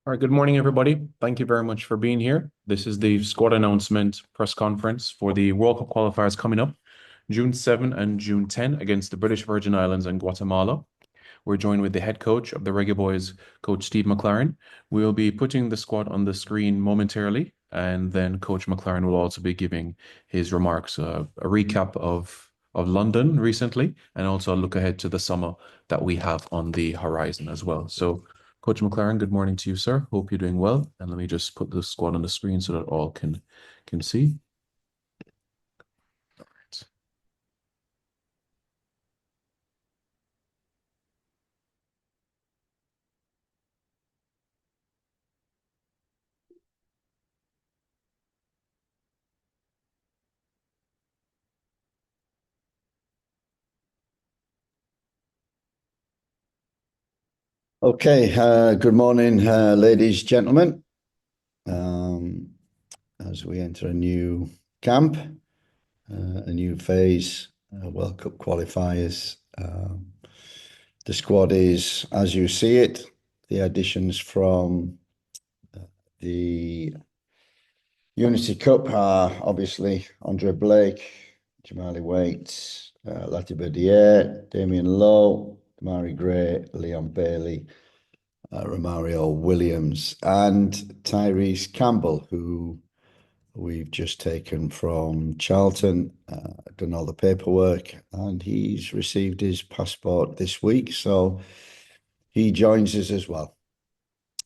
All right, good morning, everybody. Thank you very much for being here. This is the squad announcement press conference for the World Cup qualifiers coming up June 7 and June 10 against the British Virgin Islands and Guatemala. We're joined with the head coach of the Reggae Boyz, Coach Steve McLaren. We'll be putting the squad on the screen momentarily, and then Coach McLaren will also be giving his remarks, a recap of London recently, and also a look ahead to the summer that we have on the horizon as well. So, Coach McLaren, good morning to you, sir. Hope you're doing well. And let me just put the squad on the screen so that all can see. Okay, good morning, ladies, gentlemen. Um, as we enter a new camp, a new phase, World Cup qualifiers. The squad is, as you see it, the additions from the Unity Cup are obviously Andre Blake, Jamali Waite, Latiber Dier, Damien Lowe, Damari Gray, Leon Bailey, Romario Williams, and Tyrese Campbell, who we've just taken from Charlton, done all the paperwork, and he's received his passport this week, so he joins us as well.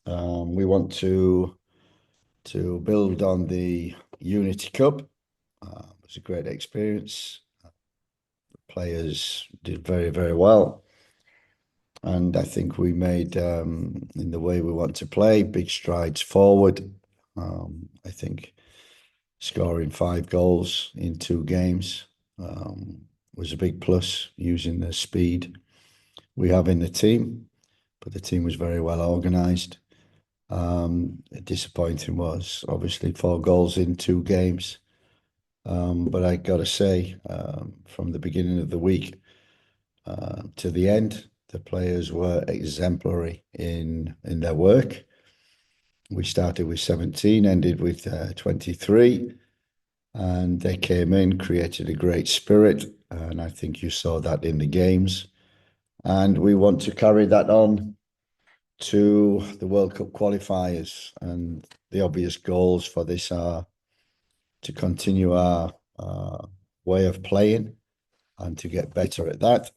We want to build on the Unity Cup. It was a great experience. The players did very, very well. And I think we made, in the way we want to play, big strides forward. I think scoring 5 goals in 2 games was a big plus, using the speed we have in the team. But the team was very well organised. Disappointing was obviously 4 goals in 2 games. But I got to say, from the beginning of the week to the end, the players were exemplary in their work. We started with 17, ended with 23, and they came in, created a great spirit, and I think you saw that in the games. And we want to carry that on to the World Cup qualifiers, and the obvious goals for this are to continue our way of playing and to get better at that.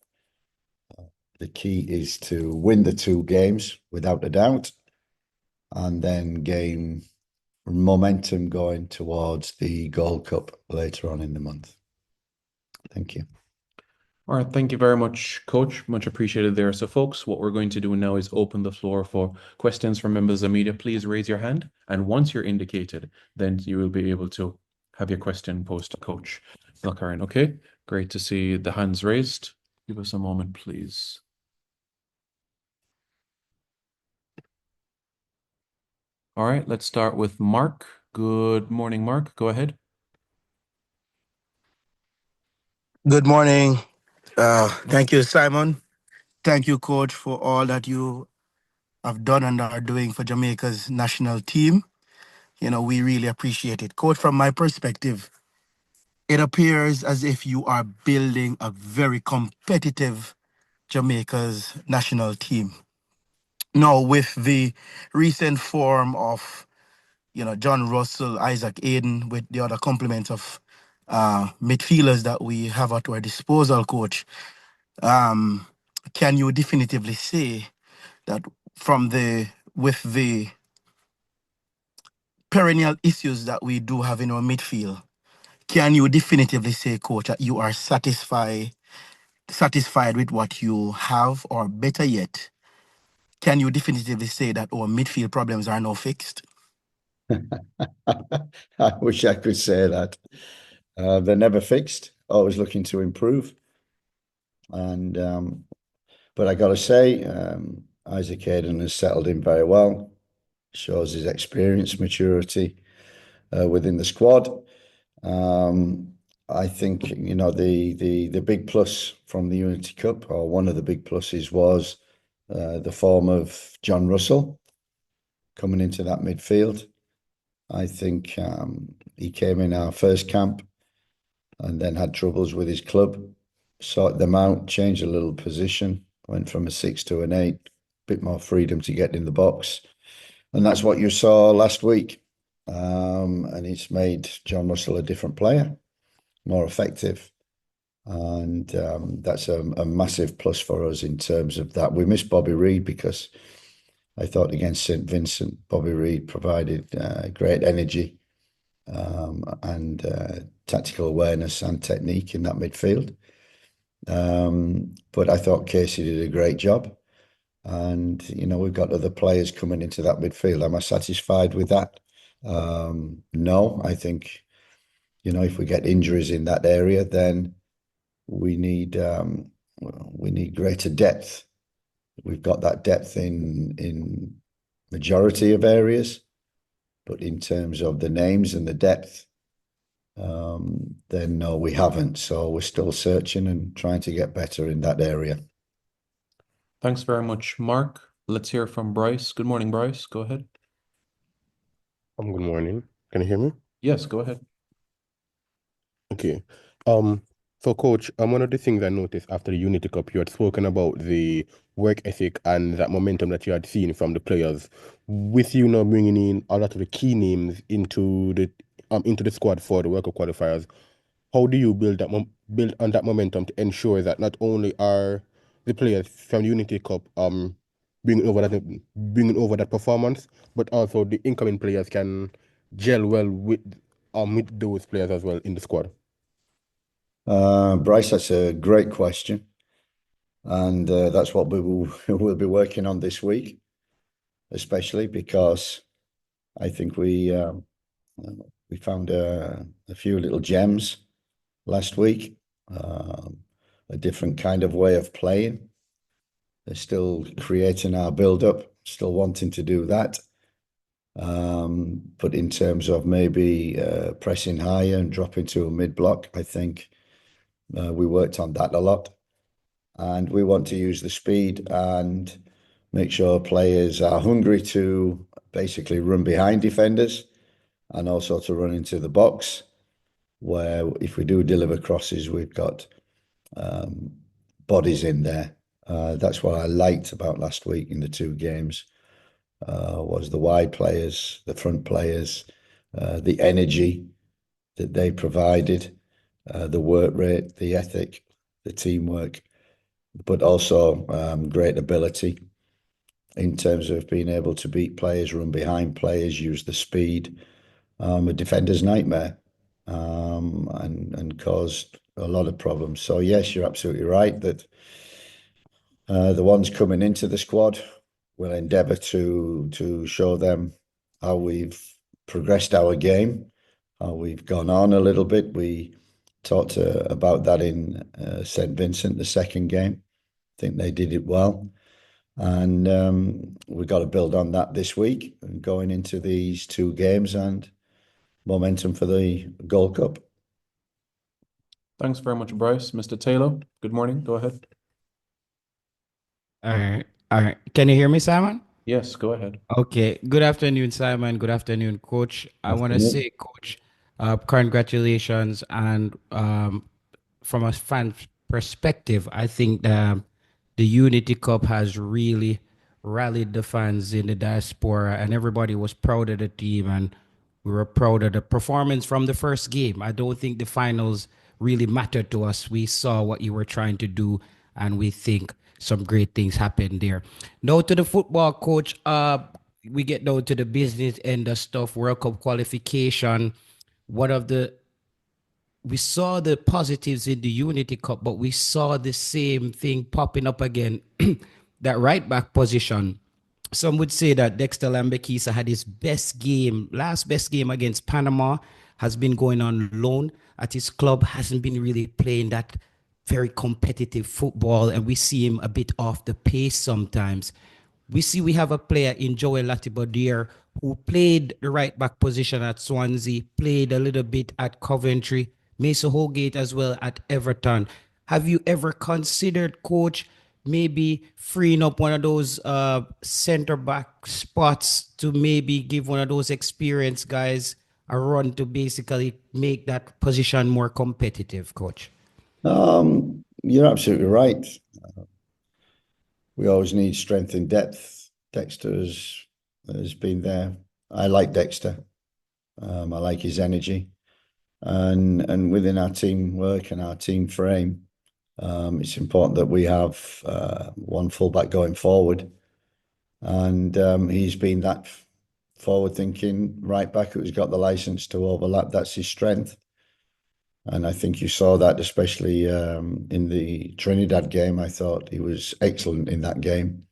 The key is to win the 2 games without a doubt, and then gain momentum going towards the Gold Cup later on in the month. Thank you. All right, thank you very much, Coach. Much appreciated there. So, folks, what we're going to do now is open the floor for questions from members of media. Please raise your hand, and once you're indicated, then you will be able to have your question posed to Coach McLaren. Okay, great to see the hands raised. Give us a moment, please. All right, let's start with Mark. Good morning, Mark. Go ahead. Good morning. Thank you, Simon. Thank you, Coach, for all that you have done and are doing for Jamaica's national team. We really appreciate it. Coach, from my perspective, it appears as if you are building a very competitive Jamaica's national team. Now, with the recent form of, John Russell, Isaac Aiden, with the other complement of midfielders that we have at our disposal, Coach, um, can you definitively say that with the perennial issues that we do have in our midfield, can you definitively say, Coach, that you are satisfied with what you have, or better yet, can you definitively say that our midfield problems are now fixed? I wish I could say that. They're never fixed, always looking to improve. And but I got to say, Isaac Hayden has settled in very well, shows his experience, maturity within the squad. I think, the big plus from the Unity Cup, or one of the big pluses, was the form of John Russell. coming into that midfield. I think he came in our first camp and then had troubles with his club, sorted them out, changed a little position, went from a 6 to an 8, bit more freedom to get in the box. And that's what you saw last week. And it's made John Russell a different player, more effective. And that's a massive plus for us in terms of that. We missed Bobby Reid because I thought against St. Vincent, Bobby Reid provided great energy and tactical awareness and technique in that midfield. But I thought Casey did a great job. And, we've got other players coming into that midfield. Am I satisfied with that? No, I think, if we get injuries in that area, then we need greater depth. We've got that depth in majority of areas, but in terms of the names and the depth, then no, we haven't. So we're still searching and trying to get better in that area. Thanks very much, Mark. Let's hear from Bryce. Good morning, Bryce. Go ahead. Good morning. Can you hear me? Yes, go ahead. Okay. So coach, one of the things I noticed after the Unity Cup, you had spoken about the work ethic and that momentum that you had seen from the players. With you now bringing in a lot of the key names into the squad for the World Cup qualifiers, how do you build on that momentum to ensure that not only are the players from the Unity Cup bringing over that performance, but also the incoming players can gel well with those players as well in the squad? Bryce, that's a great question. And that's what we'll be working on this week, especially because I think we found a few little gems last week, a different kind of way of playing. They're still creating our build-up, still wanting to do that. But in terms of maybe pressing higher and dropping to a mid-block, I think we worked on that a lot. And we want to use the speed and make sure players are hungry to basically run behind defenders and also to run into the box, where if we do deliver crosses, we've got bodies in there. That's what I liked about last week in the two games, was the wide players, the front players, the energy that they provided, the work rate, the ethic, the teamwork, but also great ability in terms of being able to beat players, run behind players, use the speed, a defender's nightmare, and caused a lot of problems. So yes, you're absolutely right that the ones coming into the squad will endeavour to show them how we've progressed our game, how we've gone on a little bit. We talked about that in St. Vincent, the second game. I think they did it well. And we've got to build on that this week and going into these two games and momentum for the Gold Cup. Thanks very much, Bryce. Mr. Taylor, good morning. Go ahead. All right. All right. Can you hear me, Simon? Yes, go ahead. Okay. Good afternoon, Simon. Good afternoon, Coach. I want to say, Coach, congratulations. And from a fan perspective, I think the Unity Cup has really rallied the fans in the diaspora, and everybody was proud of the team, and we were proud of the performance from the first game. I don't think the finals really mattered to us. We saw what you were trying to do, and we think some great things happened there. Now to the football, Coach. We get down to the business end of stuff. World Cup qualification. We saw the positives in the Unity Cup, but we saw the same thing popping up again. That right back position. Some would say that Dexter Lambekisa had his last best game against Panama, has been going on loan at his club, hasn't been really playing that very competitive football, and we see him a bit off the pace sometimes. We have a player in Joel Latibodier who played the right back position at Swansea, played a little bit at Coventry, Mason Holgate as well at Everton. Have you ever considered, Coach, maybe freeing up one of those center back spots to maybe give one of those experienced guys a run to basically make that position more competitive, coach? You're absolutely right. We always need strength and depth. Dexter has been there. I like Dexter. I like his energy. And within our teamwork and our team frame, it's important that we have one fullback going forward. And he's been that forward-thinking right back who's got the license to overlap. That's his strength. And I think you saw that, especially in the Trinidad game. I thought he was excellent in that game.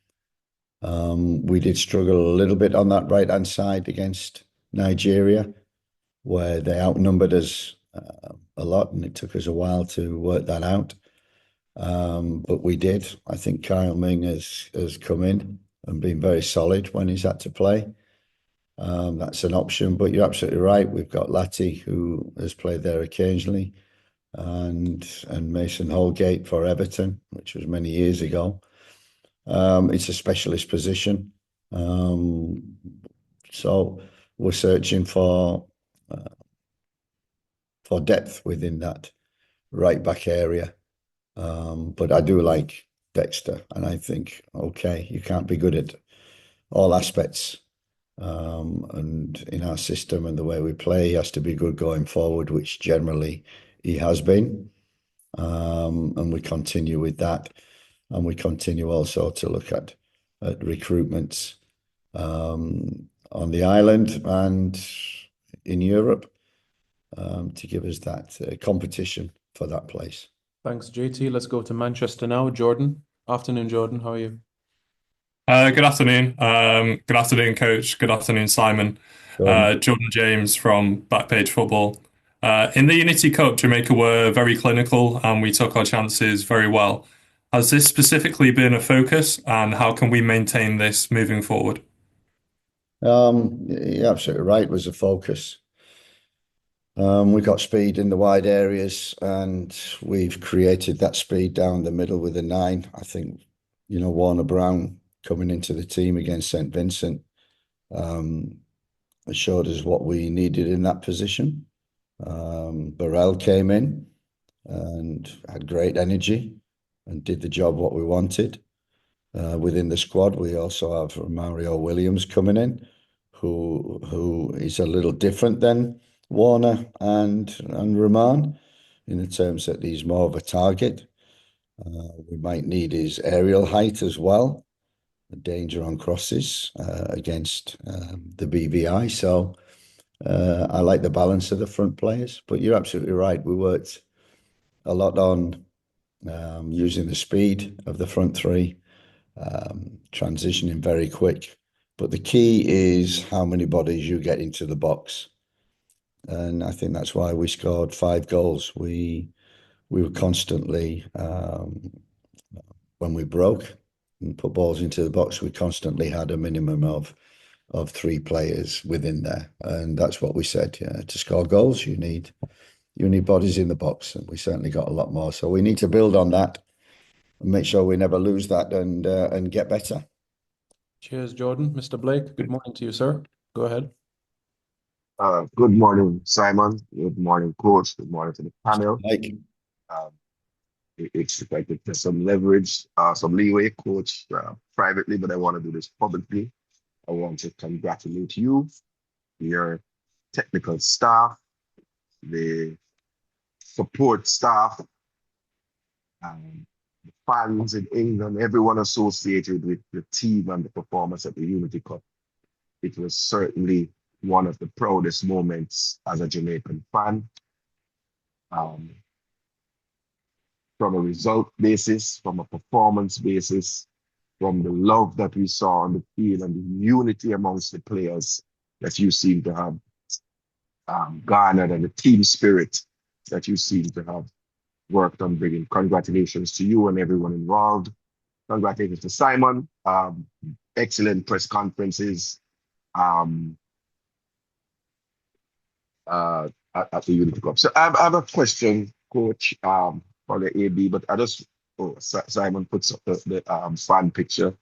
We did struggle a little bit on that right-hand side against Nigeria, where they outnumbered us a lot, and it took us a while to work that out. But we did. I think Kyle Ming has come in and been very solid when he's had to play. That's an option, but you're absolutely right. We've got Latty, who has played there occasionally, and Mason Holgate for Everton, which was many years ago. It's a specialist position. So we're searching for depth within that right back area. But I do like Dexter, and I think, okay, you can't be good at all aspects. And in our system and the way we play, he has to be good going forward, which generally he has been. And we continue with that. And we continue also to look at recruitments on the island and in Europe to give us that competition for that place. Thanks, JT. Let's go to Manchester now. Jordan. Afternoon, Jordan. How are you? Good afternoon. Good afternoon, Coach. Good afternoon, Simon. Jordan James from Backpage Football. In the Unity Cup, Jamaica were very clinical and we took our chances very well. Has this specifically been a focus, and how can we maintain this moving forward? You're absolutely right. It was a focus. We got speed in the wide areas, and we've created that speed down the middle with a 9. I think, Warner Brown coming into the team against St. Vincent showed us what we needed in that position. Burrell came in and had great energy and did the job what we wanted. Within the squad, we also have Mario Williams coming in, who is a little different than Warner and Rahman in the terms that he's more of a target. We might need his aerial height as well, the danger on crosses against the BVI. So I like the balance of the front players, but you're absolutely right. We worked a lot on using the speed of the front three, transitioning very quick. But the key is how many bodies you get into the box. And I think that's why we scored 5 goals. We were constantly, when we broke and put balls into the box, we constantly had a minimum of 3 players within there. And that's what we said. To score goals, you need bodies in the box. And we certainly got a lot more. So we need to build on that and make sure we never lose that and get better. Cheers, Jordan. Mr. Blake, good morning to you, sir. Go ahead. Good morning, Simon. Good morning, Coach. Good morning to the panel. It's like there's some leverage, some leeway, Coach, privately, but I want to do this publicly. I want to congratulate you, your technical staff, the support staff, the fans in England, everyone associated with the team and the performance at the Unity Cup. It was certainly one of the proudest moments as a Jamaican fan. From a result basis, from a performance basis, from the love that we saw on the field and the unity amongst the players that you seem to have garnered, and the team spirit that you seem to have worked on bringing. Congratulations to you and everyone involved. Congratulations to Simon. Excellent press conferences at the Unity Cup. So I have a question, Coach, for the AB, but I just Simon puts up the fan picture.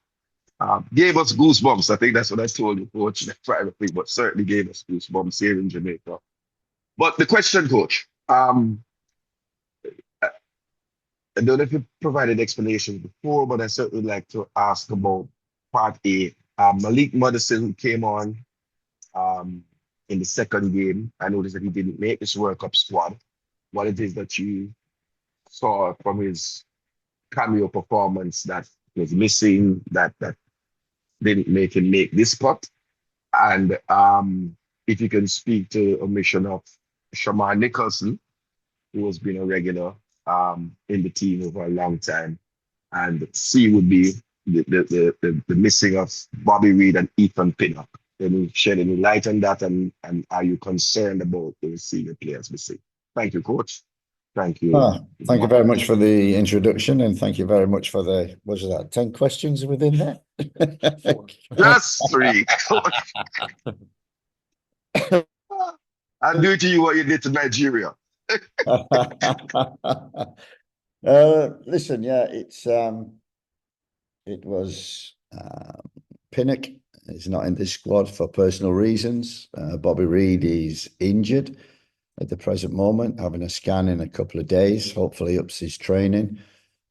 Gave us goosebumps. I think that's what I told you, coach, privately, but certainly gave us goosebumps here in Jamaica. But the question, coach, I don't know if you provided explanation before, but I certainly like to ask about part A. Malik Madison came on um, in the second game. I noticed that he didn't make this World Cup squad. What it is that you saw from his cameo performance that was missing, that didn't make him make this cut? And if you can speak to omission of Shamar Nicholson, who has been a regular in the team over a long time. And C would be the missing of Bobby Reed and Ethan Pinnock. Can you shed any light on that? And are you concerned about the senior players missing? Thank you, coach. Thank you. Thank you very much for the introduction, and thank you very much for the, what was that, 10 questions within there? Just three. I'll do to you what you did to Nigeria. Listen, yeah, it was Pinnock is not in this squad for personal reasons. Bobby Reed is injured at the present moment, having a scan in a couple of days, hopefully ups his training,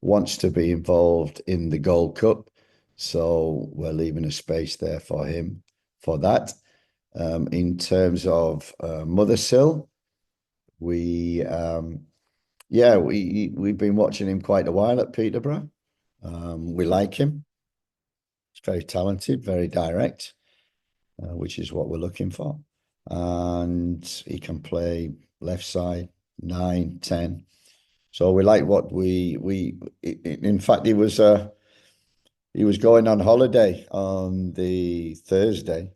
wants to be involved in the Gold Cup. So we're leaving a space there for him for that. In terms of Mothersill, we've been watching him quite a while at Peterborough. We like him. He's very talented, very direct, which is what we're looking for. And he can play left side, 9, 10. So we like what in fact, he was going on holiday on the Thursday,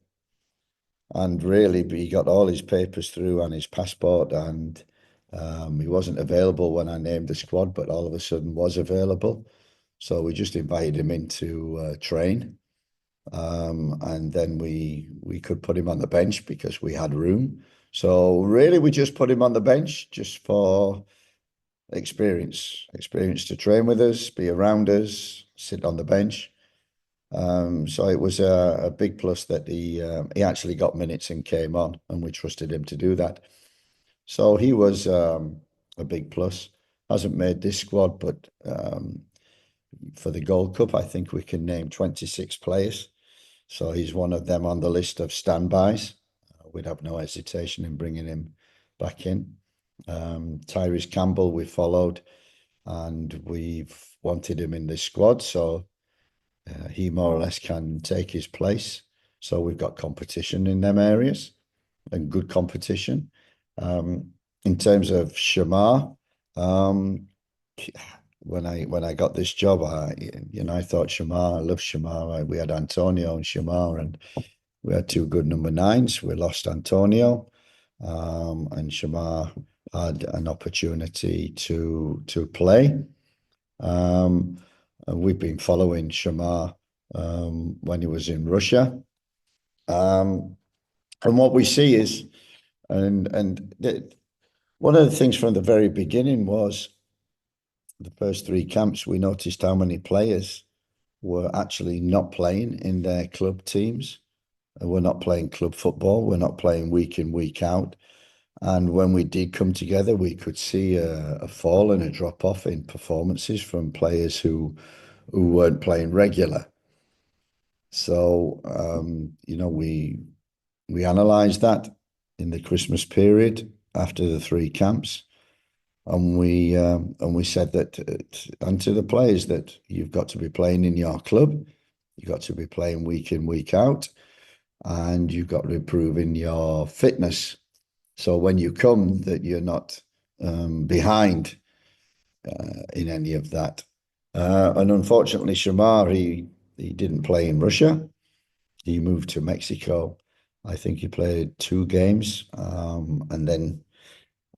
and really he got all his papers through and his passport, and he wasn't available when I named the squad, but all of a sudden was available. So we just invited him in to train. And then we could put him on the bench because we had room. So really we just put him on the bench just for experience to train with us, be around us, sit on the bench. So it was a big plus that he actually got minutes and came on, and we trusted him to do that. So he was a big plus. Hasn't made this squad, but for the Gold Cup, I think we can name 26 players. So he's one of them on the list of standbys. We'd have no hesitation in bringing him back in. Tyrese Campbell we followed, and we've wanted him in this squad. So he more or less can take his place. So we've got competition in them areas, and good competition. In terms of Shamar, when I got this job, I thought Shamar, I love Shamar. We had Antonio and Shamar, and we had two good number 9s. We lost Antonio, and Shamar had an opportunity to play. And we've been following Shamar when he was in Russia. And what we see is, one of the things from the very beginning was the first 3 camps, we noticed how many players were actually not playing in their club teams. We're not playing club football. We're not playing week in, week out. And when we did come together, we could see a fall and a drop off in performances from players who weren't playing regular. So, we analysed that in the Christmas period after the 3 camps. And we said that, and to the players, that you've got to be playing in your club, you've got to be playing week in, week out, and you've got to improve in your fitness. So when you come, that you're not behind in any of that. And unfortunately, Shamar, he didn't play in Russia. He moved to Mexico. I think he played 2 games, and then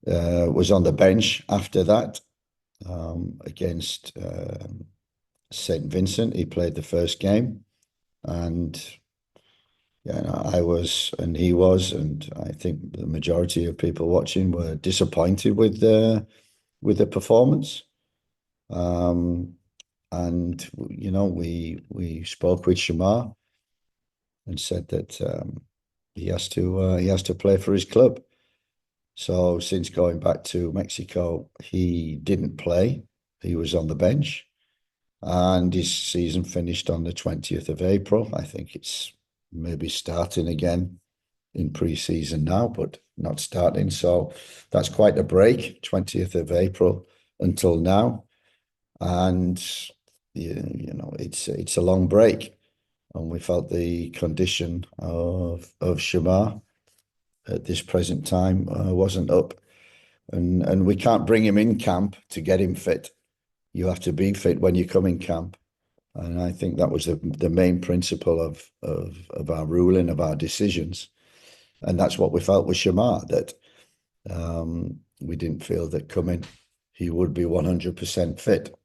was on the bench after that against St. Vincent. He played the first game, and I was, and he was, and I think the majority of people watching were disappointed with the performance. and you know, we spoke with Shamar and said that he has to play for his club. So since going back to Mexico, he didn't play. He was on the bench, and his season finished on the 20th of April. I think it's maybe starting again in pre-season now, but not starting. So that's quite a break, 20th of April until now. And you know, it's a long break. And we felt the condition of Shamar at this present time wasn't up. And we can't bring him in camp to get him fit. You have to be fit when you come in camp. And I think that was the main principle of our ruling, of our decisions. And that's what we felt with Shamar, that we didn't feel that coming he would be 100% fit.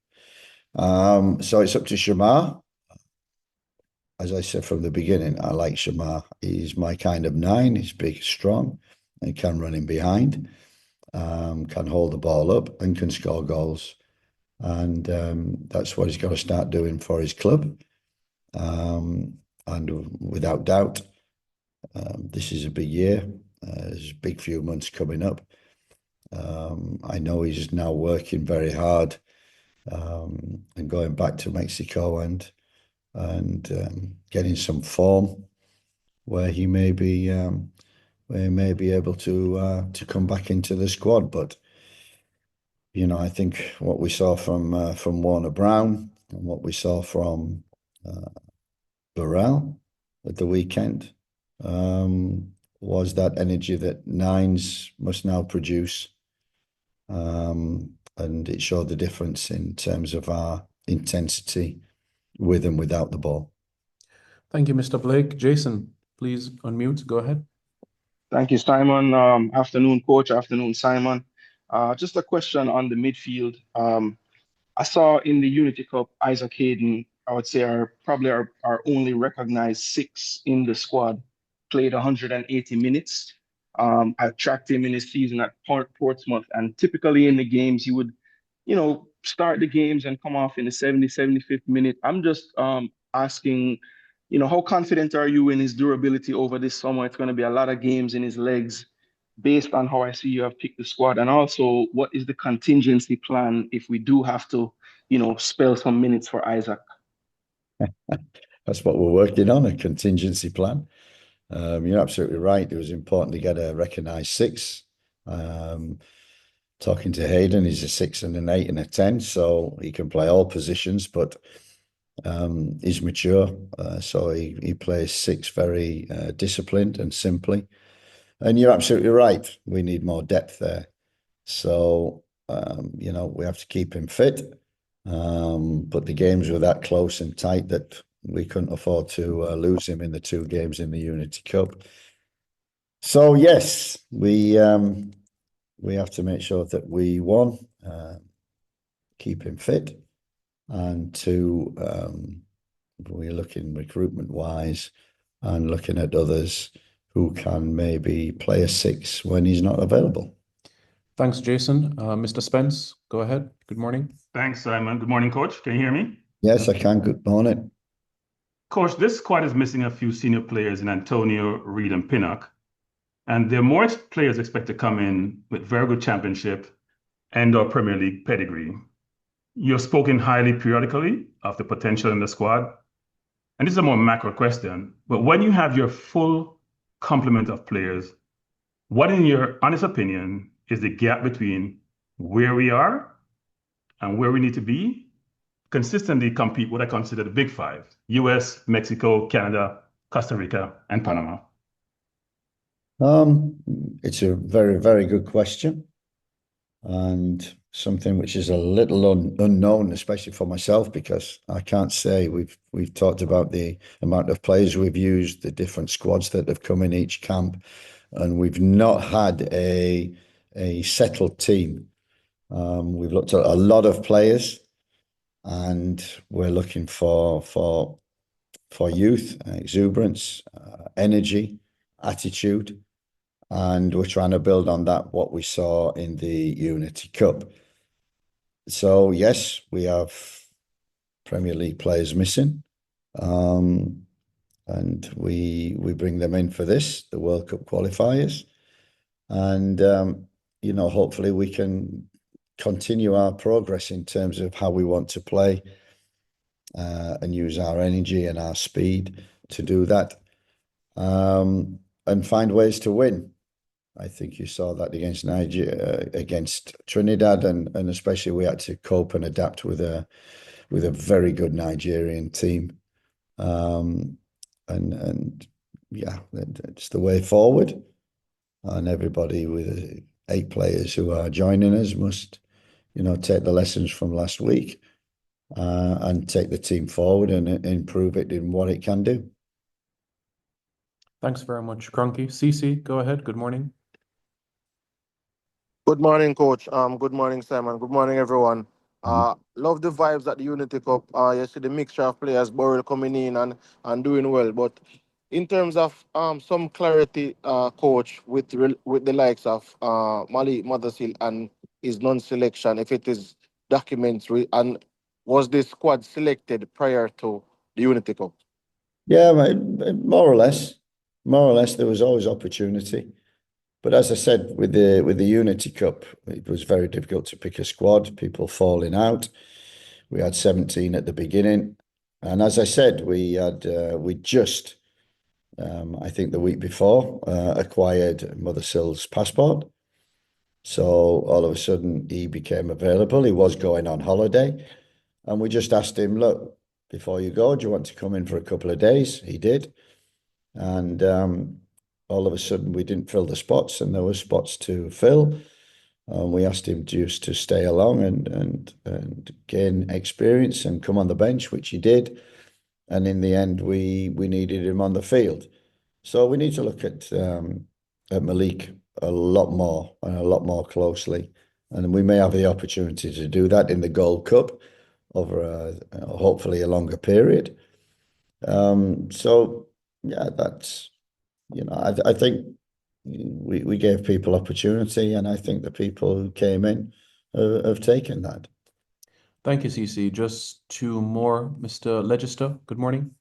So it's up to Shamar. As I said from the beginning, I like Shamar. He's my kind of 9. He's big, strong, and can run in behind, can hold the ball up, and can score goals. And that's what he's got to start doing for his club. And without doubt, this is a big year. There's a big few months coming up. I know he's now working very hard and going back to Mexico and getting some form where he may be able to come back into the squad. But you know, I think what we saw from Warner Brown and what we saw from Burrell at the weekend was that energy that 9s must now produce. And it showed the difference in terms of our intensity with and without the ball. Thank you, Mr. Blake. Jason, please unmute. Go ahead. Thank you, Simon. Afternoon, coach. Afternoon, Simon. Just a question on the midfield. I saw in the Unity Cup, Isaac Hayden, I would say probably our only recognized 6 in the squad, played 180 minutes. I tracked him in his season at Portsmouth, and typically in the games, he would, you know, start the games and come off in the 75th minute. I'm just asking, you know, how confident are you in his durability over this summer? It's going to be a lot of games in his legs based on how I see you have picked the squad. And also, what is the contingency plan if we do have to, you know, spell some minutes for Isaac? That's what we're working on, a contingency plan. You're absolutely right. It was important to get a recognised 6. Talking to Hayden, he's a 6 and an 8 and a 10, so he can play all positions, but he's mature, so he plays 6 very disciplined and simply. And you're absolutely right. We need more depth there. So, you know, we have to keep him fit. But the games were that close and tight that we couldn't afford to lose him in the 2 games in the Unity Cup. So, yes, we have to make sure that we, 1, keep him fit, and 2, we're looking recruitment-wise and looking at others who can maybe play a 6 when he's not available. Thanks, Jason. Mr. Spence, go ahead. Good morning. Thanks, Simon. Good morning, Coach. Can you hear me? Yes, I can. Good morning. Coach, this squad is missing a few senior players in Antonio, Reed, and Pinnock. And there are more players expected to come in with very good championship and/or Premier League pedigree. You've spoken highly periodically of the potential in the squad. And this is a more macro question, but when you have your full complement of players, what, in your honest opinion, is the gap between where we are and where we need to be consistently compete what I consider the big 5, US, Mexico, Canada, Costa Rica, and Panama? It's a very, very good question, and something which is a little unknown, especially for myself, because I can't say. We've talked about the amount of players we've used, the different squads that have come in each camp, and we've not had a settled team. We've looked at a lot of players, and we're looking for youth, exuberance, energy, attitude. And we're trying to build on that, what we saw in the Unity Cup. So, yes, we have Premier League players missing. And we bring them in for this, the World Cup qualifiers. And, hopefully we can continue our progress in terms of how we want to play and use our energy and our speed to do that, and find ways to win. I think you saw that against Nigeria, against Trinidad, and especially we had to cope and adapt with a very good Nigerian team. And yeah, it's the way forward. And everybody with 8 players who are joining us must, take the lessons from last week and take the team forward and improve it in what it can do. Thanks very much, Cronky. CC, go ahead. Good morning. Good morning, Coach. Good morning, Simon. Good morning, everyone. Love the vibes at the Unity Cup. You see the mixture of players, Burrell coming in and doing well. But in terms of some clarity, Coach, with the likes of Mali Mothersill and his non-selection, if it is documentary, and was this squad selected prior to the Unity Cup? Yeah, more or less. More or less, there was always opportunity. But as I said, with the Unity Cup, it was very difficult to pick a squad, people falling out. We had 17 at the beginning. And as I said, we just, I think the week before, acquired Mothersill's passport. So all of a sudden he became available. He was going on holiday. And we just asked him, look, before you go, do you want to come in for a couple of days? He did. And all of a sudden we didn't fill the spots, and there were spots to fill. We asked him just to stay along and gain experience and come on the bench, which he did. And in the end, we needed him on the field. So we need to look at Malik a lot more closely. And we may have the opportunity to do that in the Gold Cup over hopefully a longer period. So yeah, that's, I think we gave people opportunity, and I think the people who came in have taken that. Thank you, CC. Just 2 more. Mr. Legister, good morning.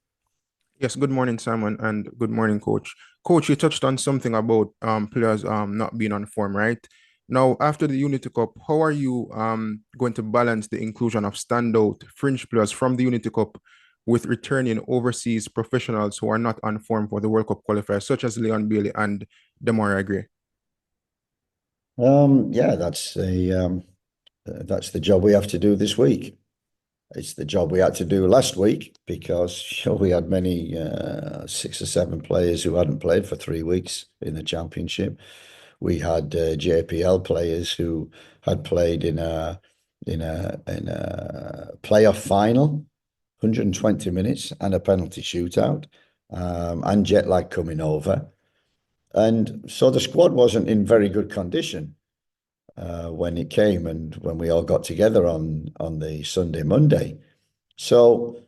Yes, good morning, Simon, and good morning, Coach. Coach, you touched on something about players not being on form, right? Now, after the Unity Cup, how are you going to balance the inclusion of standout fringe players from the Unity Cup with returning overseas professionals who are not on form for the World Cup qualifiers, such as Leon Bailey and Demarai Gray? Yeah, that's the job we have to do this week. It's the job we had to do last week because we had many 6 or 7 players who hadn't played for 3 weeks in the championship. We had JPL players who had played in a playoff final, 120 minutes and a penalty shootout, and jet lag coming over. And so the squad wasn't in very good condition when it came and when we all got together on the Sunday, Monday. So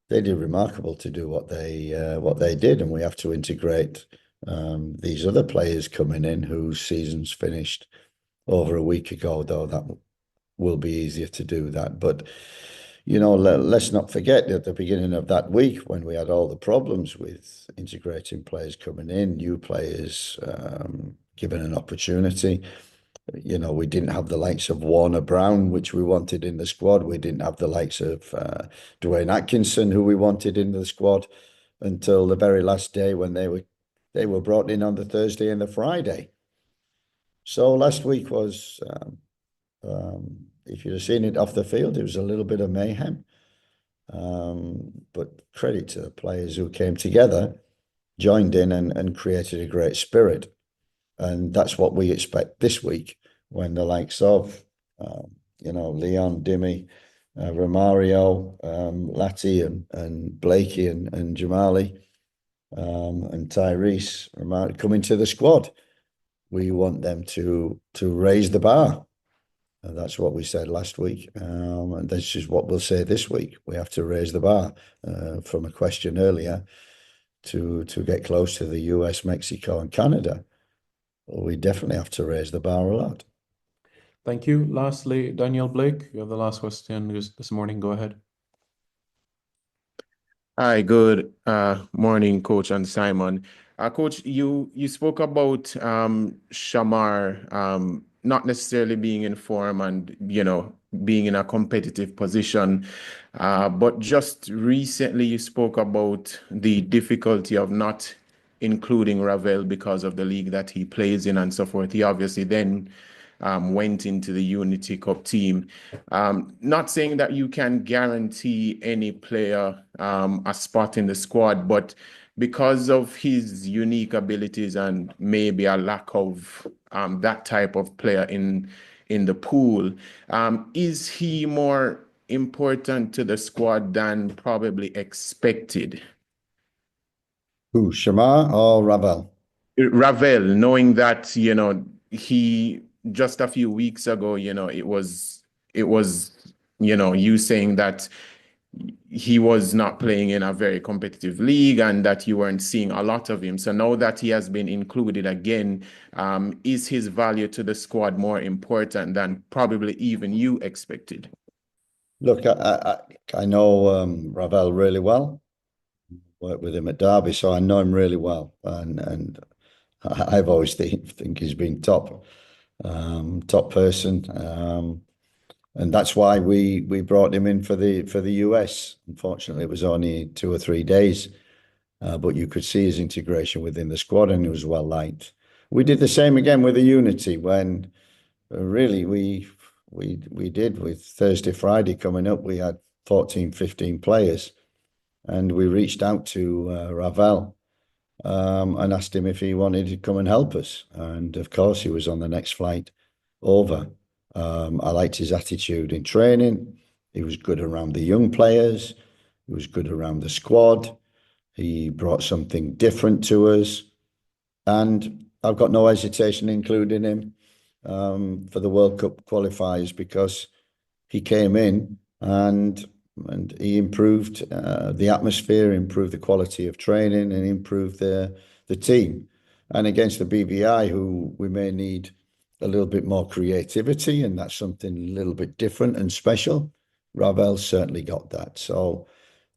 they did remarkable to do what they did, and we have to integrate these other players coming in whose seasons finished over a week ago, though that will be easier to do that. But let's not forget at the beginning of that week when we had all the problems with integrating players coming in, new players given an opportunity. We didn't have the likes of Warner Brown, which we wanted in the squad. We didn't have the likes of Dwayne Atkinson, who we wanted in the squad, until the very last day when they were brought in on the Thursday and the Friday. So last week was, if you'd have seen it off the field, it was a little bit of mayhem. But credit to the players who came together, joined in and created a great spirit. And that's what we expect this week when the likes of, Leon, Dimmy, Romario, Latti and Blakey and Jamali and Tyrese come into the squad. We want them to raise the bar. And that's what we said last week. And this is what we'll say this week. We have to raise the bar from a question earlier to get close to the US, Mexico and Canada. We definitely have to raise the bar a lot. Thank you. Lastly, Daniel Blake, you have the last question this morning. Go ahead. Hi, good morning, Coach and Simon. Coach, you spoke about Shamar not necessarily being in form and being in a competitive position, but just recently you spoke about the difficulty of not including Ravel because of the league that he plays in and so forth. He obviously then went into the Unity Cup team. Not saying that you can guarantee any player a spot in the squad, but because of his unique abilities and maybe a lack of that type of player in the pool, is he more important to the squad than probably expected? Who, Shamar or Ravel? Ravel, knowing that, he just a few weeks ago, it was, you saying that he was not playing in a very competitive league and that you weren't seeing a lot of him. So now that he has been included again, is his value to the squad more important than probably even you expected? Look, I know Ravel really well. Worked with him at Derby, so I know him really well, and I've always think he's been top person, and that's why we brought him in for the US. Unfortunately, it was only 2 or 3 days, but you could see his integration within the squad, and he was well liked. We did the same again with the Unity when really we did with Thursday, Friday coming up. We had 14, 15 players, and we reached out to Ravel and asked him if he wanted to come and help us. And of course, he was on the next flight over. I liked his attitude in training. He was good around the young players. He was good around the squad. He brought something different to us. And I've got no hesitation including him for the World Cup qualifiers because he came in and he improved the atmosphere, improved the quality of training, and improved the team. And against the BVI, who we may need a little bit more creativity, and that's something a little bit different and special. Ravel certainly got that. So,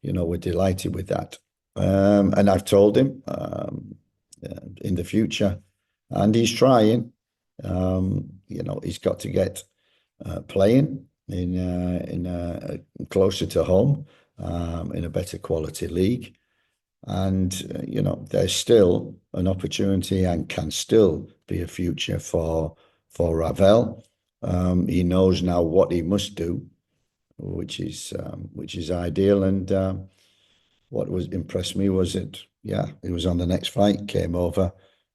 we're delighted with that. And I've told him in the future, and he's trying. He's got to get playing in closer to home, in a better quality league. And there's still an opportunity and can still be a future for Ravel. He knows now what he must do, which is ideal. And what was impressed me was it, yeah, he was on the next flight, came over,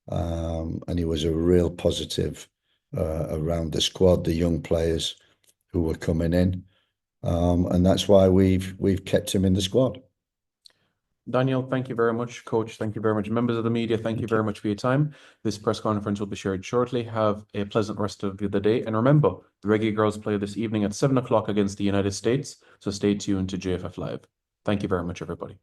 and he was a real positive around the squad, the young players who were coming in, and that's why we've kept him in the squad. Daniel, thank you very much. Coach, thank you very much. Members of the media, thank you very much for your time. This press conference will be shared shortly. Have a pleasant rest of the day. And remember, the Reggae Girls play this evening at 7 o'clock against the United States. So stay tuned to JFF Live. Thank you very much, everybody.